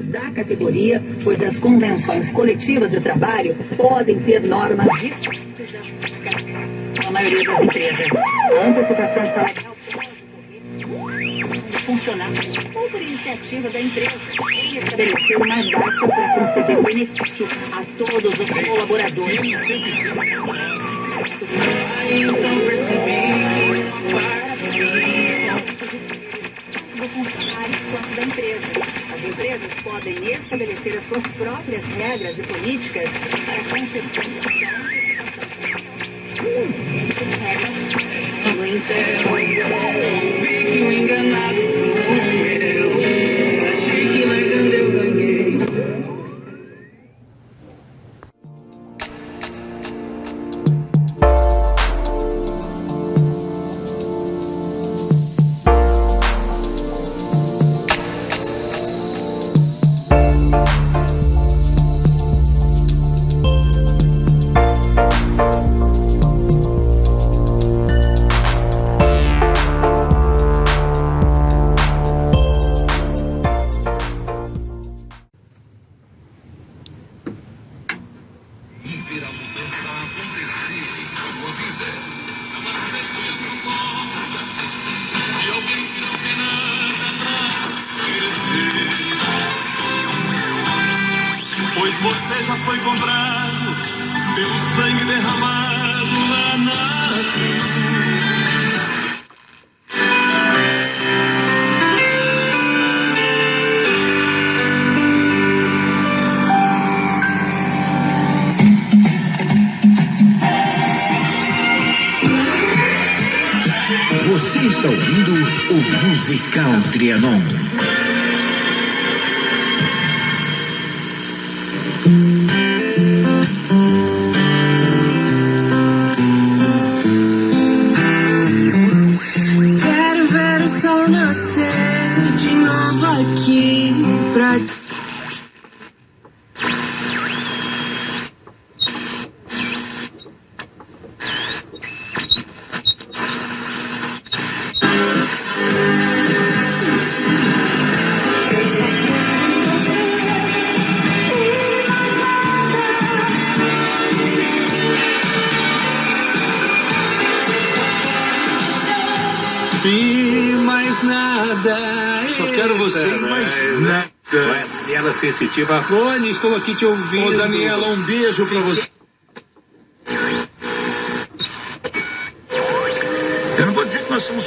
da categoria, pois as convenções coletivas de trabalho podem ter normas diferentes na maioria das empresas. A antecipação salarial pode funcionar ou por iniciativa da empresa em estabelecer uma data para conceder benefício a todos os colaboradores. Do funcionário quanto da empresa. As empresas podem estabelecer as suas próprias regras e políticas para a concepção da no entanto, fico enganado por eu achei que largando eu ganhei. Pois você já foi comprado pelo sangue derramado lá na Você está ouvindo o Musical Trianon. Quero ver o sol nascer de novo aqui pra... E mais nada. Só quero você e mais nada. Daniela sensitiva. Rony, estou aqui te ouvindo. Ô, Daniela, um beijo pra você. Eu não vou dizer que nós somos...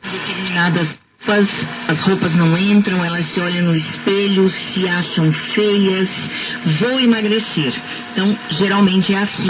Determinadas as roupas não entram, elas se olham no espelho, se acham feias, vou emagrecer. Então, geralmente é assim.